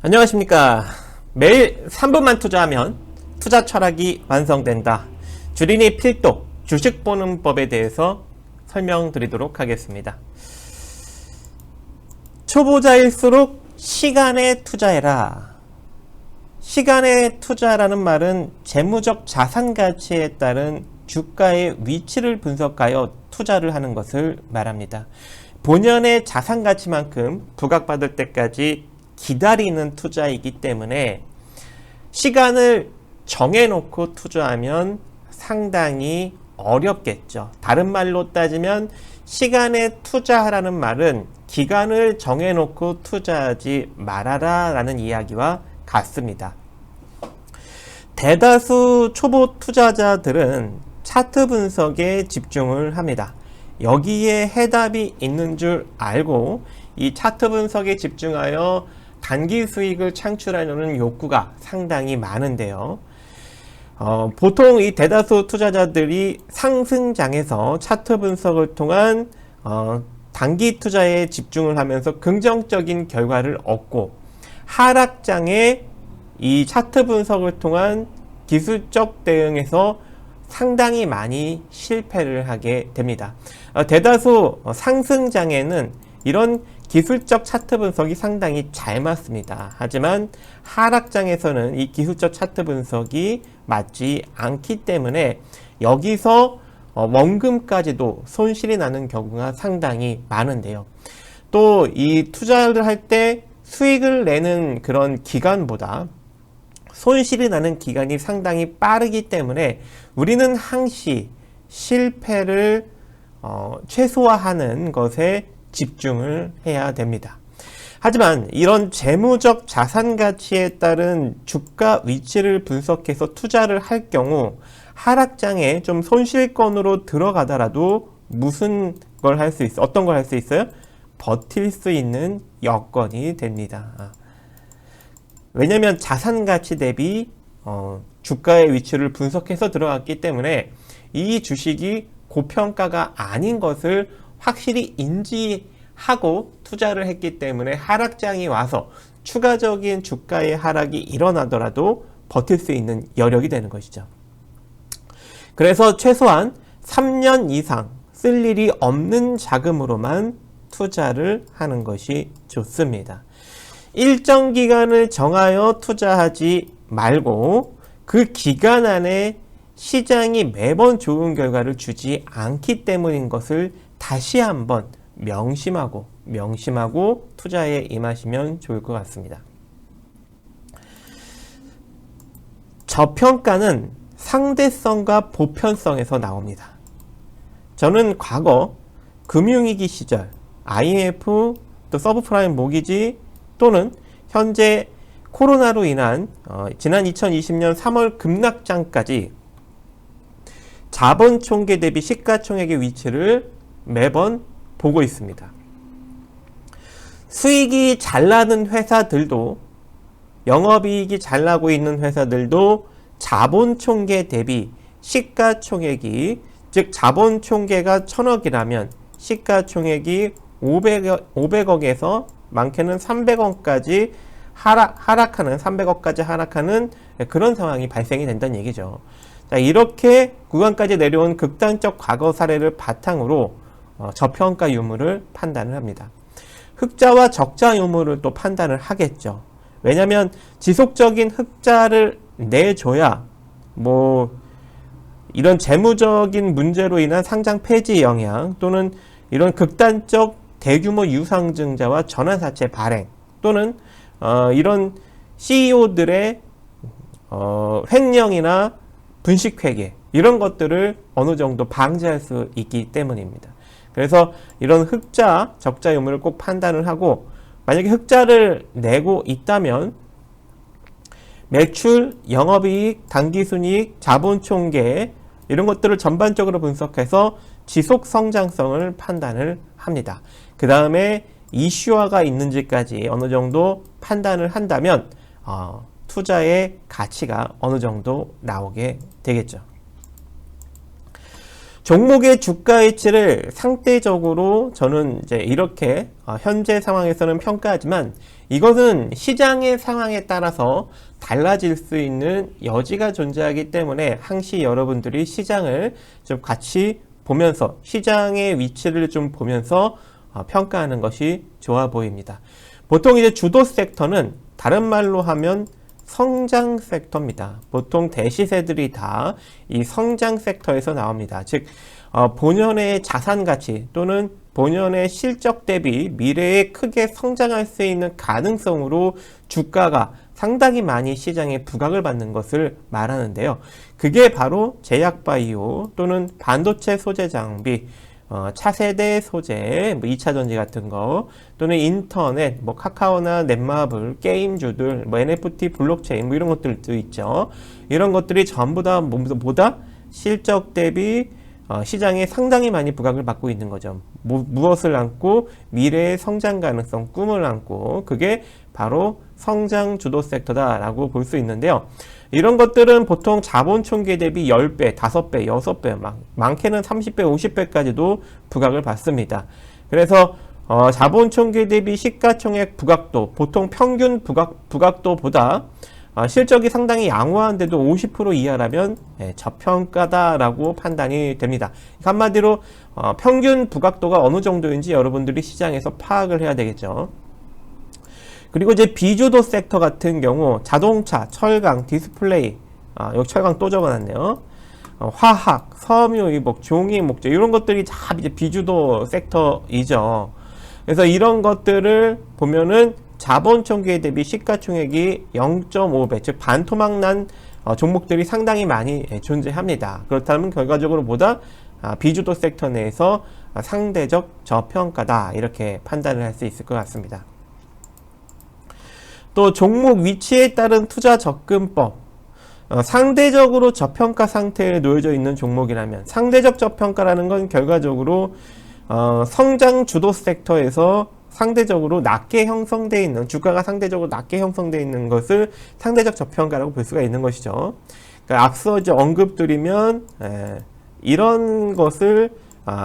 안녕하십니까. 매일 3분만 투자하면 투자 철학이 완성된다. 주린이 필독 주식 보는 법에 대해서 설명드리도록 하겠습니다. 초보자일수록 시간에 투자해라. 시간에 투자라는 말은 재무적 자산 가치에 따른 주가의 위치를 분석하여 투자를 하는 것을 말합니다. 본연의 자산 가치만큼 부각받을 때까지 기다리는 투자이기 때문에 시간을 정해놓고 투자하면 상당히 어렵겠죠. 다른 말로 따지면 시간에 투자하라는 말은 기간을 정해놓고 투자하지 말아라 라는 이야기와 같습니다. 대다수 초보 투자자들은 차트 분석에 집중을 합니다. 여기에 해답이 있는 줄 알고 이 차트 분석에 집중하여 단기 수익을 창출하려는 욕구가 상당히 많은데요. 보통 이 대다수 투자자들이 상승장에서 차트 분석을 통한 단기 투자에 집중을 하면서 긍정적인 결과를 얻고, 하락장에 이 차트 분석을 통한 기술적 대응에서 상당히 많이 실패를 하게 됩니다. 대다수 상승장에는 이런 기술적 차트 분석이 상당히 잘 맞습니다. 하지만 하락장에서는 이 기술적 차트 분석이 맞지 않기 때문에 여기서 원금까지도 손실이 나는 경우가 상당히 많은데요. 또 이 투자를 할 때 수익을 내는 그런 기간보다 손실이 나는 기간이 상당히 빠르기 때문에 우리는 항시 실패를 최소화하는 것에 집중을 해야 됩니다. 하지만 이런 재무적 자산 가치에 따른 주가 위치를 분석해서 투자를 할 경우 하락장에 좀 손실권으로 들어가더라도 무슨 걸 할 수 있어? 어떤 걸 할 수 있어요? 버틸 수 있는 여건이 됩니다. 왜냐하면 자산 가치 대비 주가의 위치를 분석해서 들어갔기 때문에 이 주식이 고평가가 아닌 것을 확실히 인지하고 투자를 했기 때문에 하락장이 와서 추가적인 주가의 하락이 일어나더라도 버틸 수 있는 여력이 되는 것이죠. 그래서 최소한 3년 이상 쓸 일이 없는 자금으로만 투자를 하는 것이 좋습니다. 일정 기간을 정하여 투자하지 말고 그 기간 안에 시장이 매번 좋은 결과를 주지 않기 때문인 것을 다시 한번 명심하고 투자에 임하시면 좋을 것 같습니다. 저평가는 상대성과 보편성에서 나옵니다. 저는 과거 금융위기 시절 IMF 또 서브프라임 모기지 또는 현재 코로나로 인한 지난 2020년 3월 급락장까지 자본 총계 대비 시가총액의 위치를 매번 보고 있습니다. 수익이 잘 나는 회사들도, 영업이익이 잘 나고 있는 회사들도 자본 총계 대비 시가총액이, 즉 자본 총계가 1000억이라면 시가총액이 500억에서 많게는 300억까지 하락하는 300억까지 하락하는 그런 상황이 발생이 된다는 얘기죠. 자, 이렇게 구간까지 내려온 극단적 과거 사례를 바탕으로 저평가 유무를 판단을 합니다. 흑자와 적자 유무를 또 판단을 하겠죠. 왜냐하면 지속적인 흑자를 내줘야 이런 재무적인 문제로 인한 상장 폐지 영향 또는 이런 극단적 대규모 유상증자와 전환사채 발행 또는 이런 CEO들의 횡령이나 분식회계 이런 것들을 어느 정도 방지할 수 있기 때문입니다. 그래서 이런 흑자, 적자 유무를 꼭 판단을 하고, 만약에 흑자를 내고 있다면 매출, 영업이익, 당기순이익, 자본총계 이런 것들을 전반적으로 분석해서 지속 성장성을 판단을 합니다. 그 다음에 이슈화가 있는지까지 어느 정도 판단을 한다면 투자의 가치가 어느 정도 나오게 되겠죠. 종목의 주가 위치를 상대적으로 저는 이제 이렇게 현재 상황에서는 평가하지만 이것은 시장의 상황에 따라서 달라질 수 있는 여지가 존재하기 때문에 항시 여러분들이 시장을 좀 같이 보면서 시장의 위치를 좀 보면서 평가하는 것이 좋아 보입니다. 보통 이제 주도 섹터는 다른 말로 하면 성장 섹터입니다. 보통 대시세들이 다 이 성장 섹터에서 나옵니다. 즉 본연의 자산 가치 또는 본연의 실적 대비 미래에 크게 성장할 수 있는 가능성으로 주가가 상당히 많이 시장에 부각을 받는 것을 말하는데요. 그게 바로 제약바이오 또는 반도체 소재 장비, 차세대 소재, 뭐 2차전지 같은 거, 또는 인터넷, 뭐 카카오나 넷마블, 게임주들, 뭐 NFT, 블록체인, 뭐 이런 것들도 있죠. 이런 것들이 전부 다 뭐다? 실적 대비 시장에 상당히 많이 부각을 받고 있는 거죠. 무엇을 안고 미래의 성장 가능성, 꿈을 안고 그게 바로 성장 주도 섹터다라고 볼 수 있는데요. 이런 것들은 보통 자본 총계 대비 10배, 5배, 6배, 많게는 30배, 50배까지도 부각을 받습니다. 그래서 자본 총계 대비 시가총액 부각도, 보통 평균 부각도보다 실적이 상당히 양호한데도 50% 이하라면 저평가다라고 판단이 됩니다. 한마디로 평균 부각도가 어느 정도인지 여러분들이 시장에서 파악을 해야 되겠죠. 그리고 이제 비주도 섹터 같은 경우 자동차, 철강, 디스플레이, 여기 철강 또 적어놨네요. 화학, 섬유유복, 종이, 목재 이런 것들이 다 이제 비주도 섹터이죠. 그래서 이런 것들을 보면은 자본 총계 대비 시가총액이 0.5배, 즉 반토막 난 종목들이 상당히 많이 존재합니다. 그렇다면 결과적으로 보다 비주도 섹터 내에서 상대적 저평가다 이렇게 판단을 할 수 있을 것 같습니다. 또 종목 위치에 따른 투자 접근법, 상대적으로 저평가 상태에 놓여져 있는 종목이라면, 상대적 저평가라는 건 결과적으로 성장 주도 섹터에서 상대적으로 낮게 형성되어 있는, 주가가 상대적으로 낮게 형성되어 있는 것을 상대적 저평가라고 볼 수가 있는 것이죠. 그러니까 앞서 이제 언급드리면 이런 것을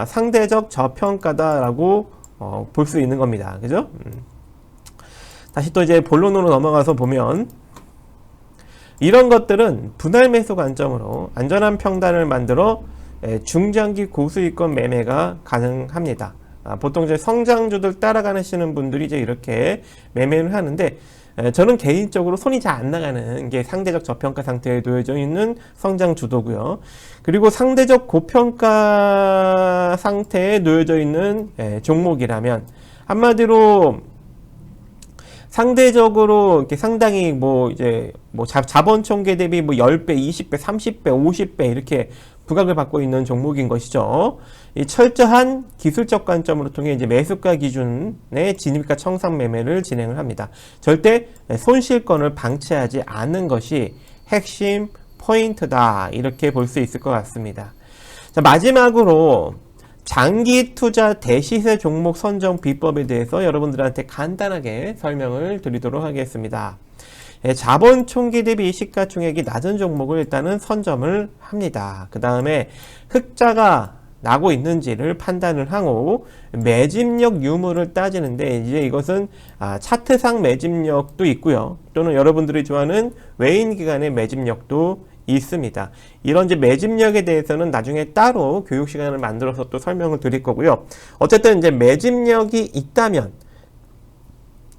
상대적 저평가다라고 볼 수 있는 겁니다. 그죠? 다시 또 이제 본론으로 넘어가서 보면 이런 것들은 분할 매수 관점으로 안전한 평단을 만들어 중장기 고수익권 매매가 가능합니다. 보통 이제 성장주들 따라가시는 분들이 이제 이렇게 매매를 하는데, 저는 개인적으로 손이 잘 안 나가는 게 상대적 저평가 상태에 놓여져 있는 성장주도고요. 그리고 상대적 고평가 상태에 놓여져 있는 종목이라면, 한마디로 상대적으로 이렇게 상당히 자본 총계 대비 10배, 20배, 30배, 50배 이렇게 부각을 받고 있는 종목인 것이죠. 이 철저한 기술적 관점으로 통해 이제 매수가 기준의 진입가 청산 매매를 진행을 합니다. 절대 손실권을 방치하지 않는 것이 핵심 포인트다 이렇게 볼 수 있을 것 같습니다. 자, 마지막으로 장기 투자 대시세 종목 선정 비법에 대해서 여러분들한테 간단하게 설명을 드리도록 하겠습니다. 자본 총계 대비 시가총액이 낮은 종목을 일단은 선점을 합니다. 그 다음에 흑자가 나고 있는지를 판단을 하고 매집력 유무를 따지는데, 이제 이것은 차트상 매집력도 있고요. 또는 여러분들이 좋아하는 외인 기관의 매집력도 있습니다. 이런 이제 매집력에 대해서는 나중에 따로 교육 시간을 만들어서 또 설명을 드릴 거고요. 어쨌든 이제 매집력이 있다면,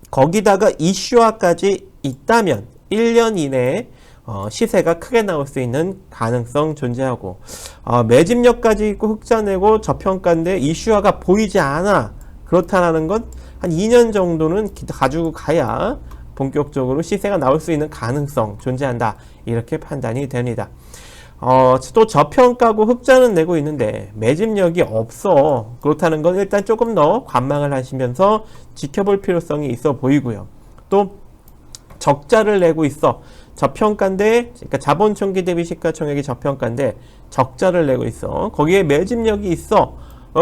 거기다가 이슈화까지 있다면 1년 이내에 시세가 크게 나올 수 있는 가능성 존재하고, 매집력까지 있고 흑자 내고 저평가인데 이슈화가 보이지 않아, 그렇다는 건 한 2년 정도는 가지고 가야 본격적으로 시세가 나올 수 있는 가능성 존재한다 이렇게 판단이 됩니다. 또 저평가고 흑자는 내고 있는데 매집력이 없어, 그렇다는 건 일단 조금 더 관망을 하시면서 지켜볼 필요성이 있어 보이고요. 또 적자를 내고 있어, 저평가인데, 그러니까 자본 총계 대비 시가총액이 저평가인데 적자를 내고 있어, 거기에 매집력이 있어,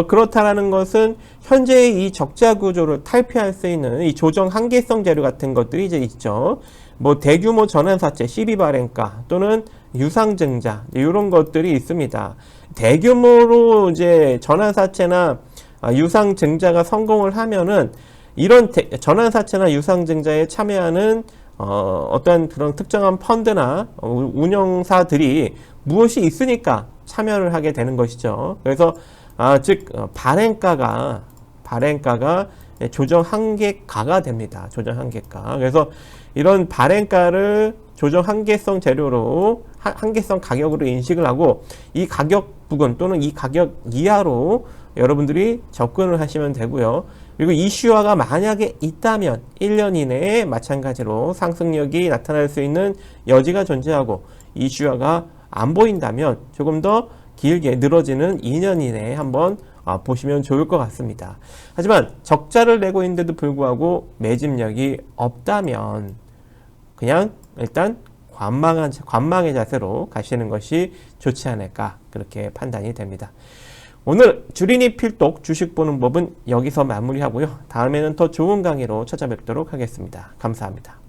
그렇다라는 것은 현재의 이 적자 구조를 탈피할 수 있는 이 조정 한계성 재료 같은 것들이 이제 있죠. 뭐 대규모 전환사채, 시비 발행가 또는 유상증자 이런 것들이 있습니다. 대규모로 이제 전환사채나 유상증자가 성공을 하면은 이런 전환사채나 유상증자에 참여하는 어떤 그런 특정한 펀드나 운영사들이 무엇이 있으니까 참여를 하게 되는 것이죠. 그래서 즉 발행가가 조정 한계가가 됩니다. 조정 한계가. 그래서 이런 발행가를 조정 한계성 재료로 한계성 가격으로 인식을 하고 이 가격 부근 또는 이 가격 이하로 여러분들이 접근을 하시면 되고요. 그리고 이슈화가 만약에 있다면 1년 이내에 마찬가지로 상승력이 나타날 수 있는 여지가 존재하고 이슈화가 안 보인다면 조금 더 길게 늘어지는 2년 이내에 한번 보시면 좋을 것 같습니다. 하지만 적자를 내고 있는데도 불구하고 매집력이 없다면 그냥 일단 관망의 자세로 가시는 것이 좋지 않을까 그렇게 판단이 됩니다. 오늘 주린이 필독 주식 보는 법은 여기서 마무리하고요. 다음에는 더 좋은 강의로 찾아뵙도록 하겠습니다. 감사합니다.